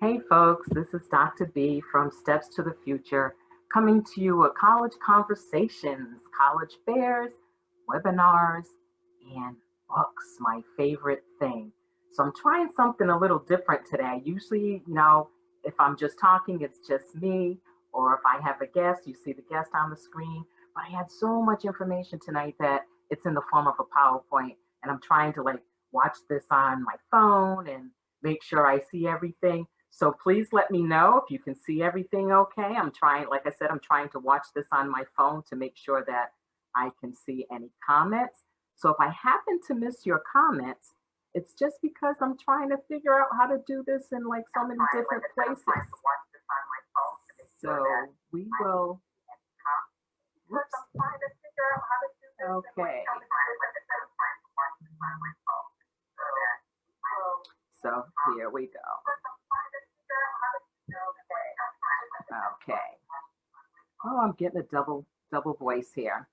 Hey folks, this is Dr. B from Steps to the Future, coming to you with college conversations, college fairs, webinars, and books, my favorite thing. So I'm trying something a little different today. Usually, if I'm just talking, it's just me, or if I have a guest, you see the guest on the screen. But I had so much information tonight that it's in the form of a PowerPoint, and I'm trying to watch this on my phone and make sure I see everything. So please let me know if you can see everything okay. I'm trying, like I said, I'm trying to watch this on my phone to make sure that I can see any comments. So if I happen to miss your comments, it's just because I'm trying to figure out how to do this in so many different places. So we will, whoops. Okay. So here we go. Okay. Oh, I'm getting a double voice here.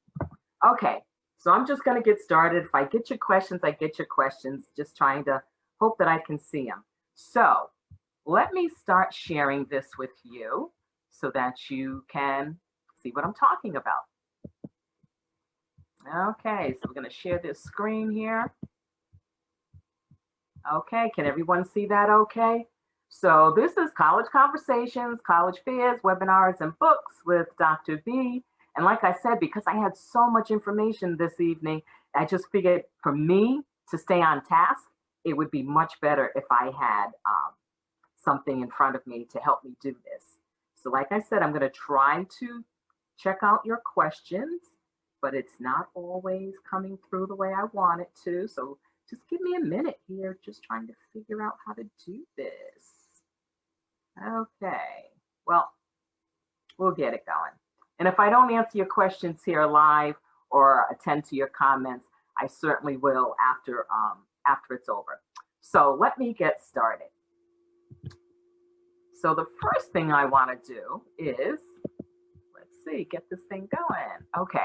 Okay, so I'm just going to get started. If I get your questions, I get your questions. Just trying to hope that I can see them. So let me start sharing this with you so that you can see what I'm talking about. Okay, so we're going to share this screen here. Okay, can everyone see that okay? So this is College Conversations, College Fairs, Webinars, and Books with Dr. B. And like I said, because I had so much information this evening, I just figured for me to stay on task, it would be much better if I had something in front of me to help me do this. So like I said, I'm going to try to check out your questions, but it's not always coming through the way I want it to. So just give me a minute here, just trying to figure out how to do this. Okay, well, we'll get it going. And if I don't answer your questions here live or attend to your comments, I certainly will after it's over. So let me get started. So the first thing I want to do is, let's see, get this thing going. Okay,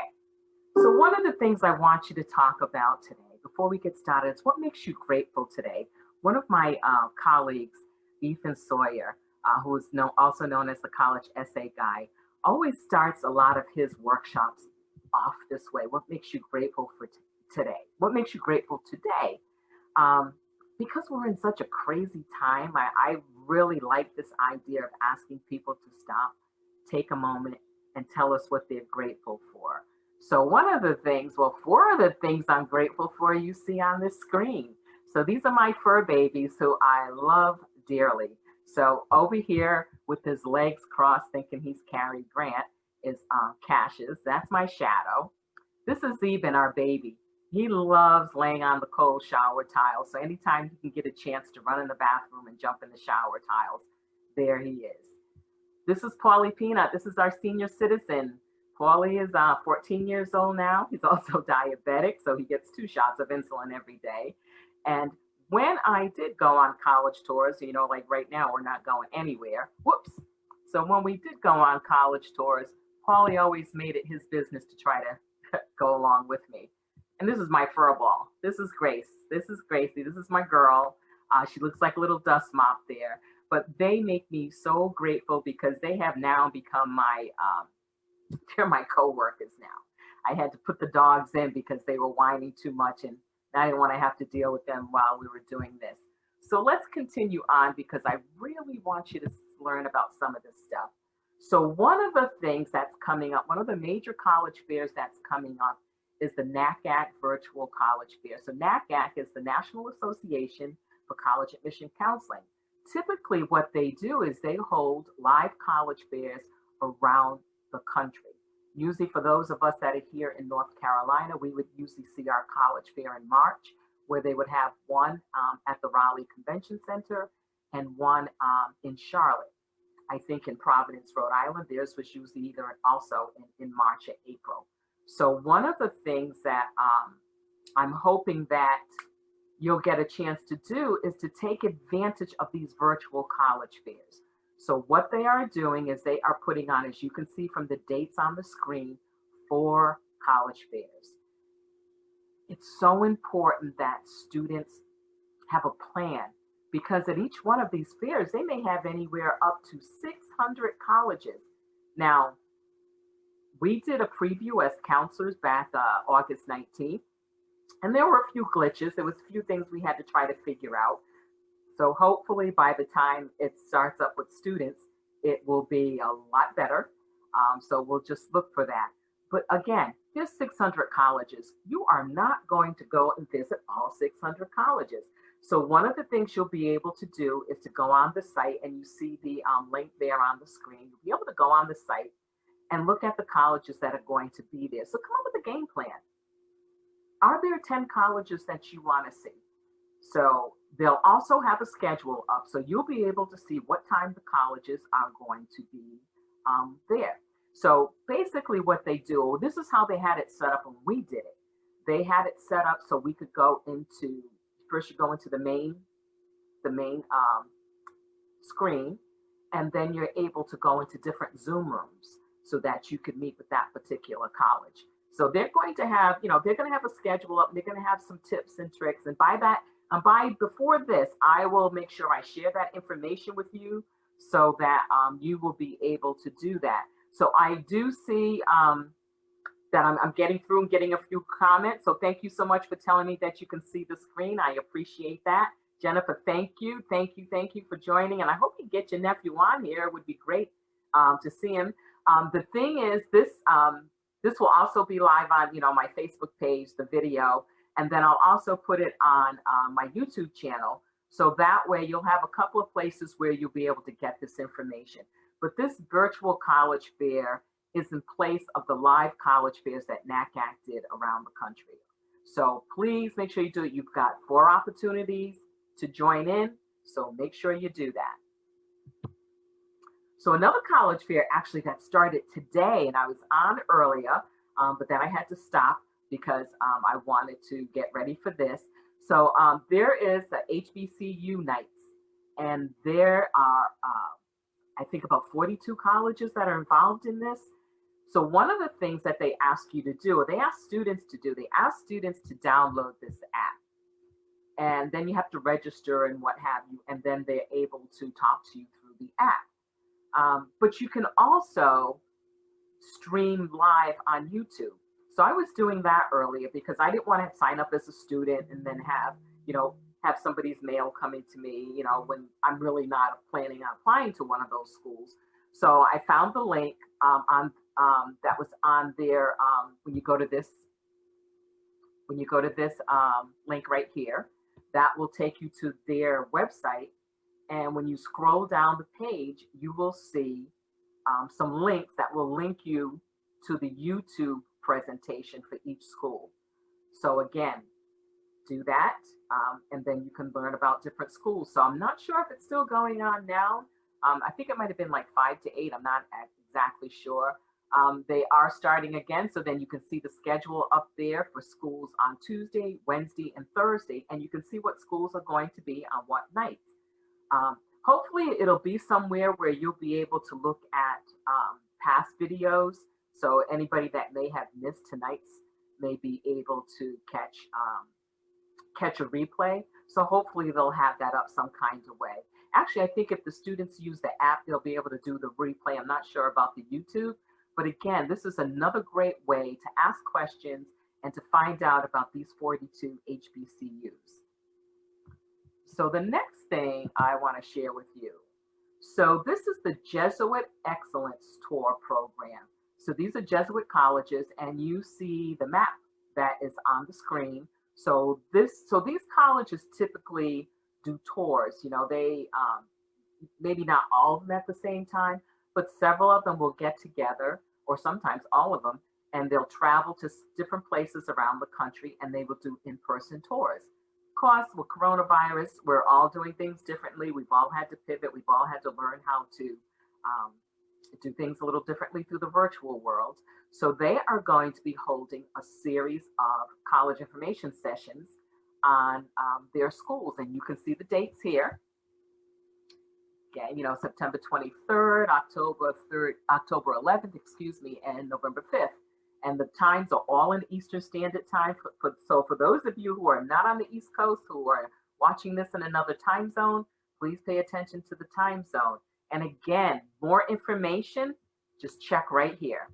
so one of the things I want you to talk about today, before we get started, is what makes you grateful today. One of my colleagues, Ethan Sawyer, who is also known as the college essay guy, always starts a lot of his workshops off this way. What makes you grateful for today? What makes you grateful today? Because we're in such a crazy time, I really like this idea of asking people to stop, take a moment, and tell us what they're grateful for. So one of the things, well, four of the things I'm grateful for you see on this screen. So these are my fur babies who I love dearly. So over here with his legs crossed thinking he's Cary Grant is Cassius. That's my shadow. This is Zeben, our baby. He loves laying on the cold shower tiles. So anytime he can get a chance to run in the bathroom and jump in the shower tiles, there he is. This is Paulie Peanut. This is our senior citizen. Paulie is 14 years old now. He's also diabetic, so he gets 2 shots of insulin every day. And when I did go on college tours, like right now, we're not going anywhere. Whoops. So when we did go on college tours, Paulie always made it his business to try to go along with me. And this is my fur ball. This is Grace. This is Gracie. This is my girl. She looks like a little dust mop there. But they make me so grateful because they have now become they're my co-workers now. I had to put the dogs in because they were whining too much and I didn't want to have to deal with them while we were doing this. So let's continue on because I really want you to learn about some of this stuff. So one of the things that's coming up, one of the major college fairs that's coming up is the NACAC Virtual College Fair. So NACAC is the National Association for College Admission Counseling. Typically what they do is they hold live college fairs around the country. Usually for those of us that are here in North Carolina, we would usually see our college fair in March, where they would have one at the Raleigh Convention Center and one in Charlotte. I think in Providence, Rhode Island, theirs was usually either also in March or April. So one of the things that I'm hoping that you'll get a chance to do is to take advantage of these virtual college fairs. So what they are doing is they are putting on, as you can see from the dates on the screen, 4 college fairs. It's so important that students have a plan because at each one of these fairs, they may have anywhere up to 600 colleges. Now, we did a preview as counselors back August 19th, and there were a few glitches. There was a few things we had to try to figure out. So hopefully by the time it starts up with students, it will be a lot better. So we'll just look for that. But again, there's 600 colleges. You are not going to go and visit all 600 colleges. So one of the things you'll be able to do is to go on the site, and you see the link there on the screen. You'll be able to go on the site and look at the colleges that are going to be there. So come up with a game plan. Are there 10 colleges that you want to see? So they'll also have a schedule up, so you'll be able to see what time the colleges are going to be there. So basically what they do, this is how they had it set up when we did it. They had it set up so we could go into, first you go into the main screen, and then you're able to go into different Zoom rooms so that you could meet with that particular college. So they're going to have, they're going to have a schedule up, and they're going to have some tips and tricks. And before this, I will make sure I share that information with you so that you will be able to do that. So I do see that I'm getting through and getting a few comments. So thank you so much for telling me that you can see the screen. I appreciate that. Jennifer, thank you for joining. And I hope you get your nephew on here. It would be great to see him. The thing is, this will also be live on, my Facebook page, the video, and then I'll also put it on my YouTube channel. So that way you'll have a couple of places where you'll be able to get this information. But this virtual college fair is in place of the live college fairs that NACAC did around the country. So please make sure you do it. You've got 4 opportunities to join in, so make sure you do that. So another college fair actually that started today, and I was on earlier, but then I had to stop because I wanted to get ready for this. So there is the HBCU Nights, and there are, I think, about 42 colleges that are involved in this. So one of the things that they ask you to do, or they ask students to download this app. And then you have to register and what have you, and then they're able to talk to you through the app. But you can also stream live on YouTube. So I was doing that earlier because I didn't want to sign up as a student and then have somebody's mail coming to me, when I'm really not planning on applying to one of those schools. So I found the link that was on there when you go to this link right here, that will take you to their website. And when you scroll down the page, you will see some links that will link you to the YouTube presentation for each school. So again, do that, and then you can learn about different schools. So I'm not sure if it's still going on now. I think it might have been like 5 to 8. I'm not exactly sure. They are starting again, so then you can see the schedule up there for schools on Tuesday, Wednesday, and Thursday, and you can see what schools are going to be on what nights. Hopefully it'll be somewhere where you'll be able to look at past videos, so anybody that may have missed tonight's may be able to catch a replay. So hopefully they'll have that up some kind of way. Actually, I think if the students use the app, they'll be able to do the replay. I'm not sure about the YouTube, but again, this is another great way to ask questions and to find out about these 42 HBCUs. So the next thing I want to share with you. So this is the Jesuit Excellence Tour program. So these are Jesuit colleges, and you see the map that is on the screen. So these colleges typically do tours. They maybe not all of them at the same time, but several of them will get together, or sometimes all of them, and they'll travel to different places around the country, and they will do in-person tours. Of course, with coronavirus, we're all doing things differently. We've all had to pivot. We've all had to learn how to do things a little differently through the virtual world. So they are going to be holding a series of college information sessions on their schools, and you can see the dates here. Again, September 23rd, October 11th, and November 5th. And the times are all in Eastern Standard Time. So for those of you who are not on the East Coast, who are watching this in another time zone, please pay attention to the time zone. And again, more information, just check right here.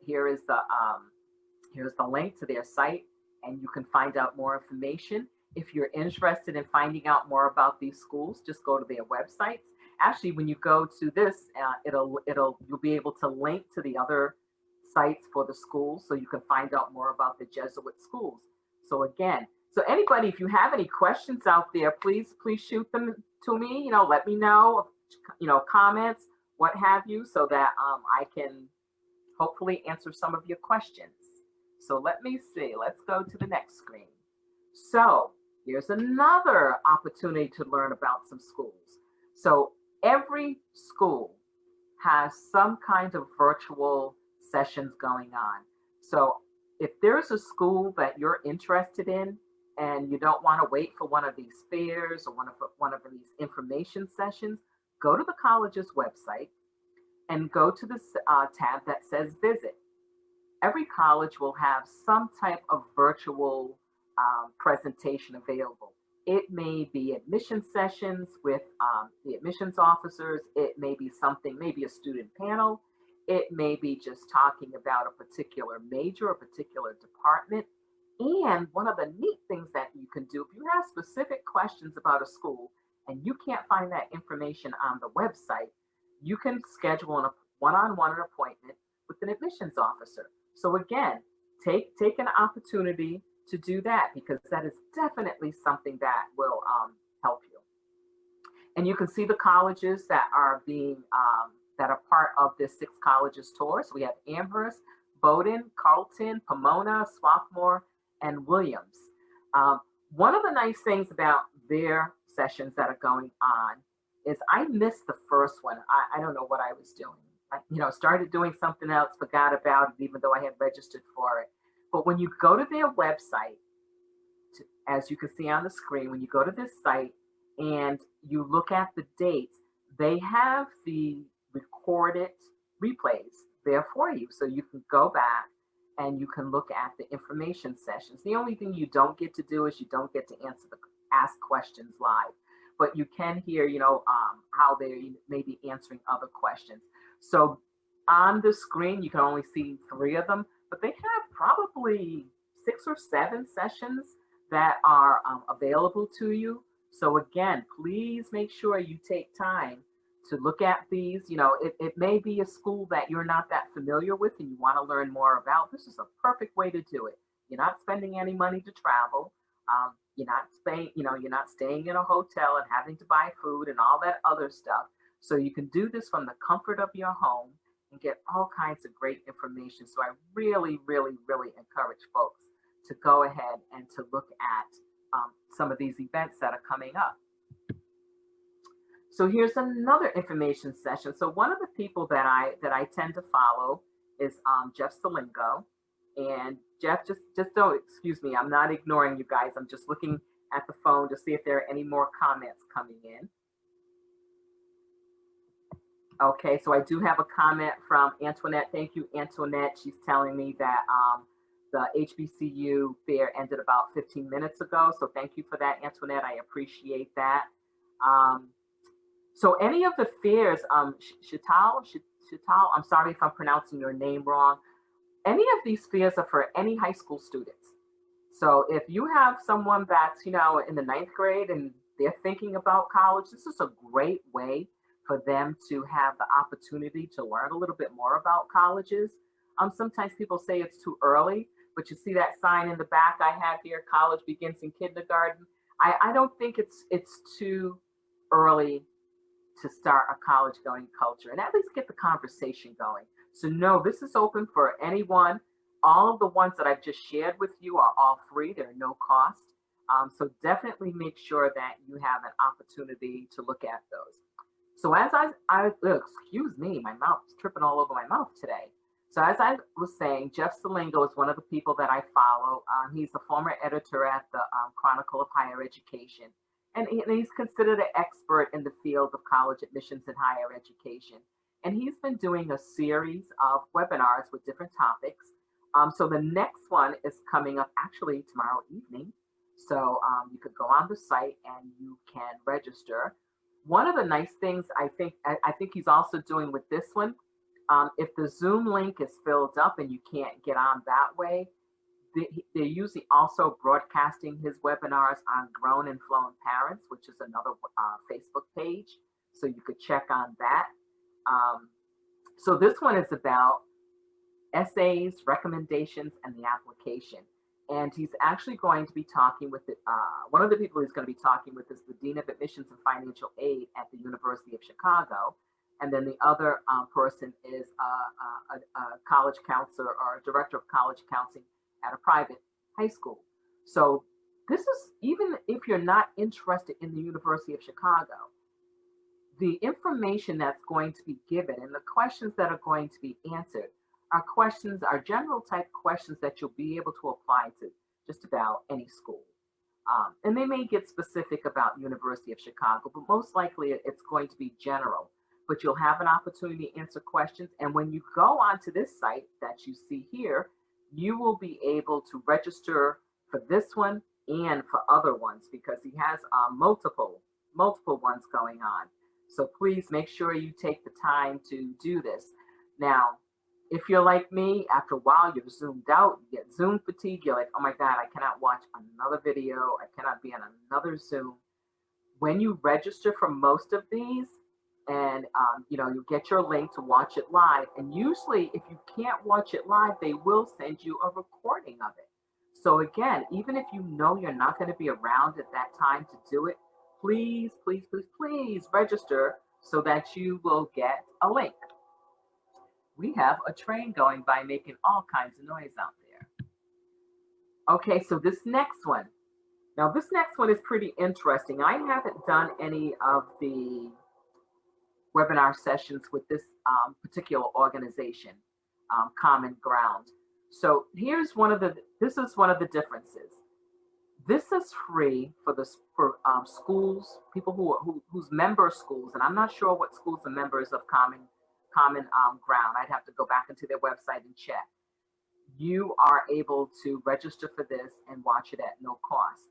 Here's the link to their site, and you can find out more information. If you're interested in finding out more about these schools, just go to their websites. Actually, when you go to this, you'll be able to link to the other sites for the schools, so you can find out more about the Jesuit schools. So again, so anybody, if you have any questions out there, please shoot them to me. Let me know. Comments, what have you, so that I can hopefully answer some of your questions. So let me see. Let's go to the next screen. So here's another opportunity to learn about some schools. So every school has some kind of virtual sessions going on. So if there's a school that you're interested in and you don't want to wait for one of these fairs or one of these information sessions, go to the college's website and go to the tab that says Visit. Every college will have some type of virtual presentation available. It may be admission sessions with the admissions officers. It may be something, maybe a student panel. It may be just talking about a particular major, a particular department. And one of the neat things that you can do, if you have specific questions about a school and you can't find that information on the website, you can schedule a one-on-one appointment with an admissions officer. So again, take an opportunity to do that, because that is definitely something that will help you. And you can see the colleges that are that are part of this 6 colleges tour. So we have Amherst, Bowdoin, Carleton, Pomona, Swarthmore, and Williams. One of the nice things about their sessions that are going on is I missed the first one. I don't know what I was doing. I started doing something else, forgot about it, even though I had registered for it. But when you go to their website, as you can see on the screen, when you go to this site and you look at the dates, they have the recorded replays there for you. So you can go back and you can look at the information sessions. The only thing you don't get to do is you don't get to ask questions live, but you can hear, how they may be answering other questions. So on the screen, you can only see 3 of them, but they have probably 6 or 7 sessions that are available to you. So again, please make sure you take time to look at these. It may be a school that you're not that familiar with and you want to learn more about. This is a perfect way to do it. You're not spending any money to travel. You're not staying in a hotel and having to buy food and all that other stuff. So you can do this from the comfort of your home and get all kinds of great information. So I really, really, really encourage folks to go ahead and to look at some of these events that are coming up. So here's another information session. So one of the people that I tend to follow is Jeff Salingo. And Jeff, just don't, excuse me, I'm not ignoring you guys. I'm just looking at the phone to see if there are any more comments coming in. Okay, so I do have a comment from Antoinette. Thank you, Antoinette. She's telling me that the HBCU fair ended about 15 minutes ago. So thank you for that, Antoinette. I appreciate that. So any of the fairs, Chital, I'm sorry if I'm pronouncing your name wrong. Any of these fairs are for any high school students. So if you have someone that's, in the 9th grade and they're thinking about college, this is a great way for them to have the opportunity to learn a little bit more about colleges. Sometimes people say it's too early, but you see that sign in the back I have here, college begins in kindergarten. I don't think it's too early to start a college going culture, and at least get the conversation going. So no, this is open for anyone. All of the ones that I've just shared with you are all free. They're no cost. So definitely make sure that you have an opportunity to look at those. So as excuse me, my mouth's tripping all over my mouth today. So as I was saying, Jeff Salingo is one of the people that I follow. He's the former editor at the Chronicle of Higher Education. And he's considered an expert in the field of college admissions and higher education. And he's been doing a series of webinars with different topics. So the next one is coming up actually tomorrow evening. So you could go on the site and you can register. One of the nice things I think he's also doing with this one, if the Zoom link is filled up and you can't get on that way, they're usually also broadcasting his webinars on Grown and Flown Parents, which is another Facebook page. So you could check on that. So this one is about essays, recommendations, and the application. And he's actually going to be talking with one of the people he's going to be talking with is the Dean of Admissions and Financial Aid at the University of Chicago. And then the other person is a college counselor or a director of college counseling at a private high school. So this is, even if you're not interested in the University of Chicago, the information that's going to be given and the questions that are going to be answered are general type questions that you'll be able to apply to just about any school. And they may get specific about University of Chicago, but most likely it's going to be general. But you'll have an opportunity to answer questions. And when you go onto this site that you see here, you will be able to register for this one and for other ones because he has multiple ones going on. So please make sure you take the time to do this. Now, if you're like me, after a while, you're zoomed out, you get Zoom fatigue. You're like, oh my God, I cannot watch another video. I cannot be on another Zoom. When you register for most of these, and you get your link to watch it live. And usually, if you can't watch it live, they will send you a recording of it. So again, even if you know you're not going to be around at that time to do it, please, please, please, please register so that you will get a link. We have a train going by making all kinds of noise out there. Okay, so this next one. Now, this next one is pretty interesting. I haven't done any of the webinar sessions with this particular organization, Common Ground. So this is one of the differences. This is free for schools, people whose member schools, and I'm not sure what schools are members of Common Ground. I'd have to go back into their website and check. You are able to register for this and watch it at no cost.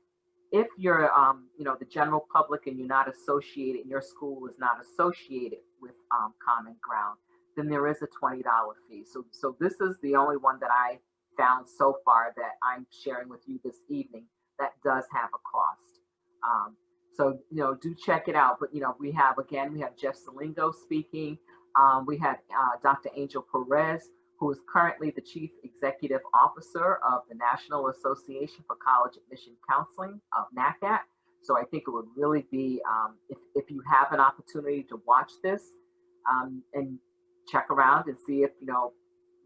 If you're, the general public and you're not associated, and your school is not associated with Common Ground, then there is a $20 fee. So this is the only one that I found so far that I'm sharing with you this evening that does have a cost. So do check it out. But we have Jeff Salingo speaking. We have Dr. Angel Perez, who is currently the Chief Executive Officer of the National Association for College Admission Counseling of NACAT. So I think it would really be, if you have an opportunity to watch this and check around and see if you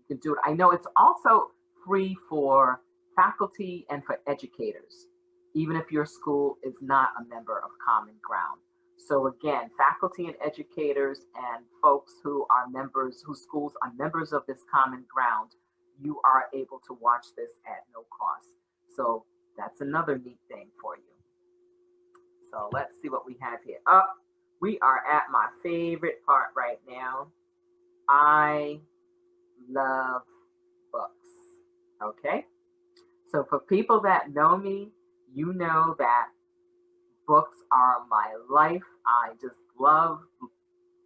can do it. I know it's also free for faculty and for educators, even if your school is not a member of Common Ground. So again, faculty and educators and folks who are members, whose schools are members of this Common Ground, you are able to watch this at no cost. So that's another neat thing for you. So let's see what we have here. We are at my favorite part right now. I love books. Okay. So for people that know me, you know that books are my life. I just love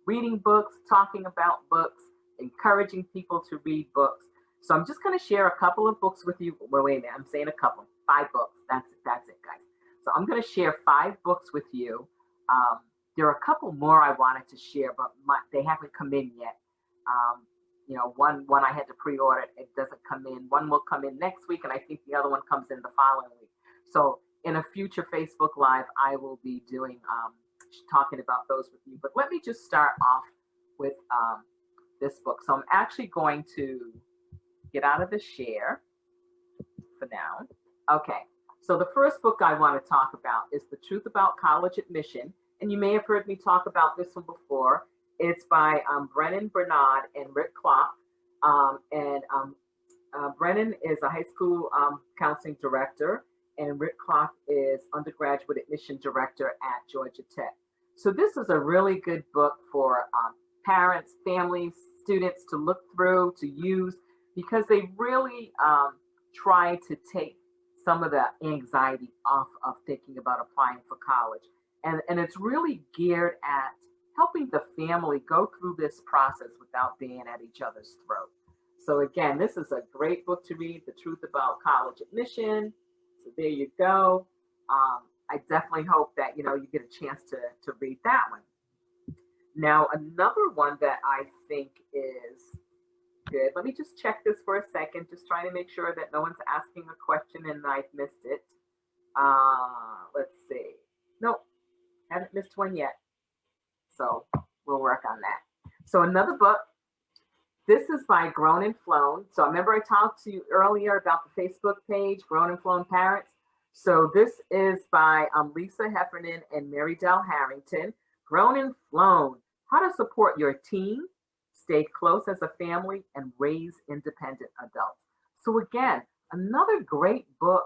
reading books, talking about books, encouraging people to read books. So I'm just going to share a couple of books with you. Wait a minute, I'm saying a couple, 5 books. That's it, guys. So I'm going to share 5 books with you. There are a couple more I wanted to share, but they haven't come in yet. One I had to pre-order. It doesn't come in. One will come in next week, and I think the other one comes in the following week. So in a future Facebook Live, I will be doing talking about those with you. But let me just start off with this book. So I'm actually going to get out of the share for now. Okay. So the first book I want to talk about is The Truth About College Admission. And you may have heard me talk about this one before. It's by Brennan Bernard and Rick Klopp. Brennan is a high school counseling director, and Rick Klopp is undergraduate admission director at Georgia Tech. So this is a really good book for parents, families, students to look through, to use, because they really try to take some of the anxiety off of thinking about applying for college. And it's really geared at helping the family go through this process without being at each other's throat. So again, this is a great book to read, The Truth About College Admission. So there you go. I definitely hope that you get a chance to read that one. Now, another one that I think is good. Let me just check this for a second, just trying to make sure that no one's asking a question and I've missed it. Let's see. Nope, haven't missed one yet. So we'll work on that. So another book. This is by Grown and Flown. So remember I talked to you earlier about the Facebook page, Grown and Flown Parents. So this is by Lisa Heffernan and Mary Dell Harrington. Grown and Flown, how to support your teen, stay close as a family, and raise independent adults. So again, another great book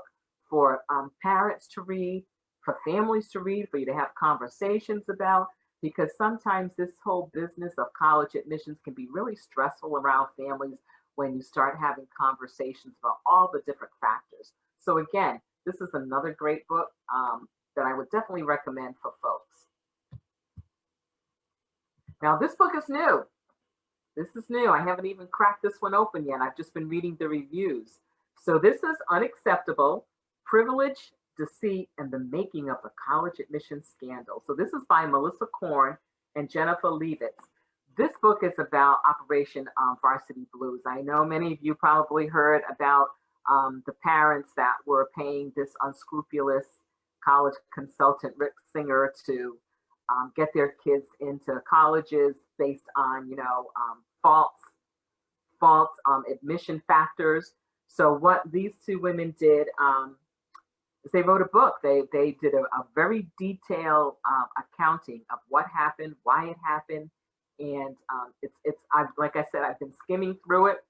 for parents to read, for families to read, for you to have conversations about, because sometimes this whole business of college admissions can be really stressful around families when you start having conversations about all the different factors. So again, this is another great book that I would definitely recommend for folks. Now, this book is new. This is new. I haven't even cracked this one open yet. I've just been reading the reviews. So this is Unacceptable, Privilege, Deceit, and the Making of a College Admissions Scandal. So this is by Melissa Korn and Jennifer Leibitz. This book is about Operation Varsity Blues. I know many of you probably heard about the parents that were paying this unscrupulous college consultant, Rick Singer, to get their kids into colleges based on, false admission factors. So what these two women did is they wrote a book. They did a very detailed accounting of what happened, why it happened, and like I said, I've been skimming through it,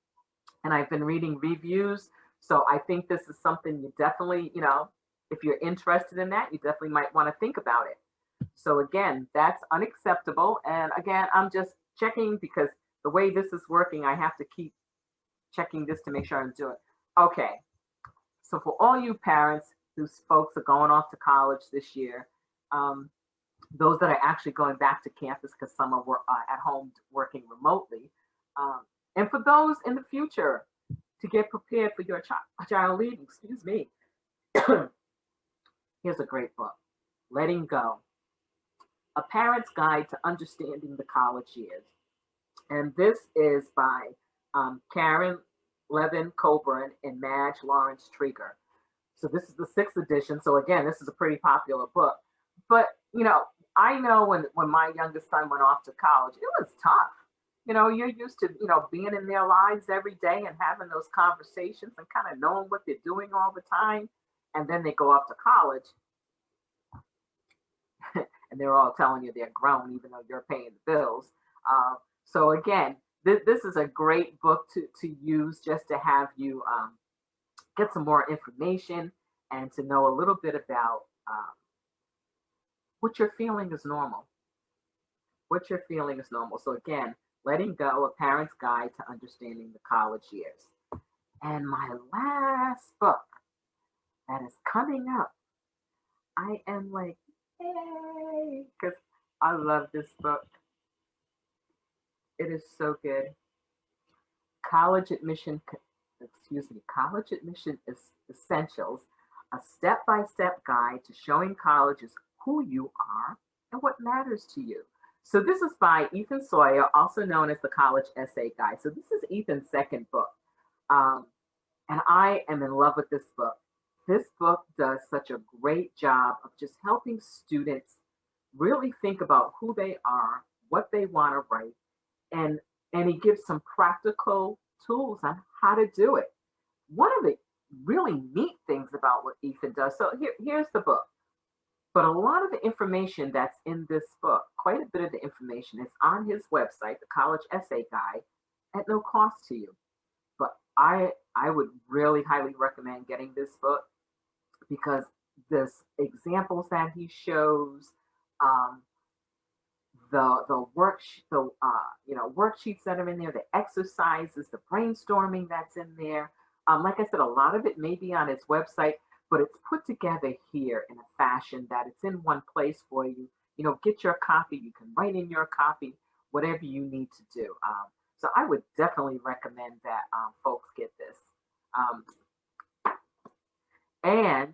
and I've been reading reviews. So I think this is something you definitely, if you're interested in that, you definitely might want to think about it. So again, that's Unacceptable. And again, I'm just checking because the way this is working, I have to keep checking this to make sure I'm doing it. Okay. So for all you parents whose folks are going off to college this year, those that are actually going back to campus because some are at home working remotely, and for those in the future to get prepared for your child leaving, excuse me. Here's a great book, Letting Go, A Parent's Guide to Understanding the College Years. And this is by Karen Levin Coburn and Madge Lawrence Trieger. So this is the 6th edition. So again, this is a pretty popular book. But, I know when my youngest son went off to college, it was tough. You're used to, being in their lives every day and having those conversations and kind of knowing what they're doing all the time. And then they go off to college and they're all telling you they're grown, even though you're paying the bills. So again, this is a great book to use just to have you get some more information and to know a little bit about what you're feeling is normal. What you're feeling is normal. So again, Letting Go, A Parent's Guide to Understanding the College Years. And my last book that is coming up, I am like, yay, because I love this book. It is so good. College Admission Essentials, a step-by-step guide to showing colleges who you are and what matters to you. So this is by Ethan Sawyer, also known as the College Essay Guide. So this is Ethan's second book. And I am in love with this book. This book does such a great job of just helping students really think about who they are, what they want to write, and he gives some practical tools on how to do it. One of the really neat things about what Ethan does, so here's the book. But a lot of the information that's in this book, quite a bit of the information is on his website, the College Essay Guide, at no cost to you. But I would really highly recommend getting this book because this examples that he shows, the worksheets that are in there, the exercises, the brainstorming that's in there. Like I said, a lot of it may be on his website, but it's put together here in a fashion that it's in one place for you. You know, get your copy. You can write in your copy, whatever you need to do. So I would definitely recommend that folks get this. Um, and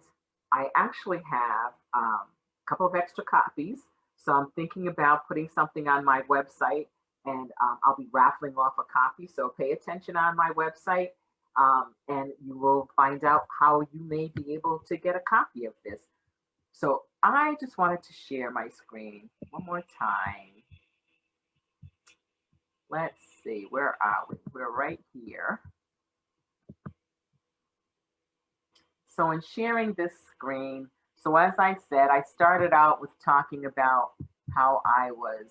I actually have a couple of extra copies. So I'm thinking about putting something on my website, and I'll be raffling off a copy. So pay attention on my website, and you will find out how you may be able to get a copy of this. So I just wanted to share my screen one more time. Let's see, where are we? We're right here. So in sharing this screen, so as I said, I started out with talking about how I was,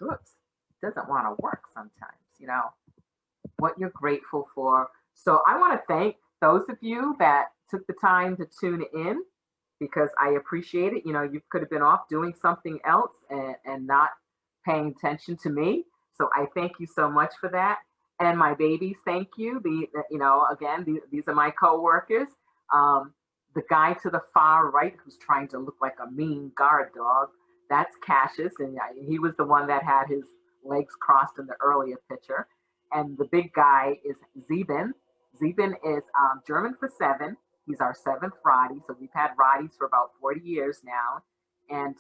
oops, doesn't want to work sometimes, you know, what you're grateful for. So I want to thank those of you that took the time to tune in because I appreciate it. You know, you could have been off doing something else and not paying attention to me. So I thank you so much for that. And my babies, thank you. You know, again, these are my coworkers. The guy to the far right who's trying to look like a mean guard dog, that's Cassius, and he was the one that had his legs crossed in the earlier picture. And the big guy is Zeben. Zeben is German for seven. He's our seventh Roddy. So we've had Roddies for about 40 years now. And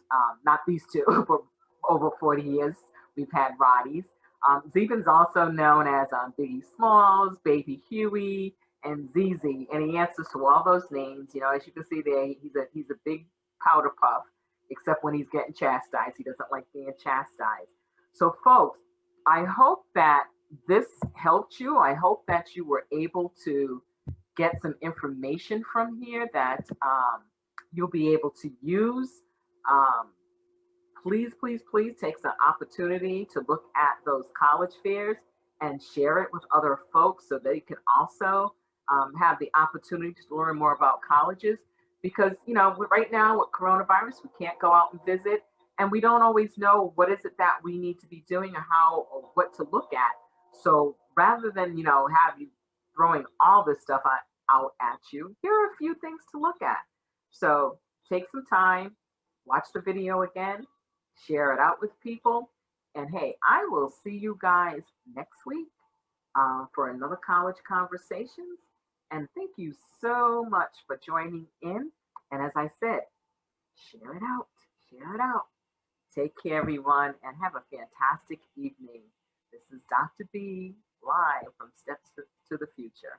not these two, but over 40 years we've had Roddies. Zeben's also known as Biggie Smalls, Baby Huey, and ZZ. And he answers to all those names. You know, as you can see there, he's a big powder puff, except when he's getting chastised. He doesn't like being chastised. So folks, I hope that this helped you. I hope that you were able to get some information from here that you'll be able to use. Please, please, please take some opportunity to look at those college fairs and share it with other folks so they can also have the opportunity to learn more about colleges. Because, you know, right now with coronavirus, we can't go out and visit, and we don't always know what is it that we need to be doing or how or what to look at. So rather than, you know, have you throwing all this stuff out at you, here are a few things to look at. So take some time, watch the video again, share it out with people. And hey, I will see you guys next week for another college conversations. And thank you so much for joining in. And as I said, share it out, share it out. Take care, everyone, and have a fantastic evening. This is Dr. B live from Steps to the Future.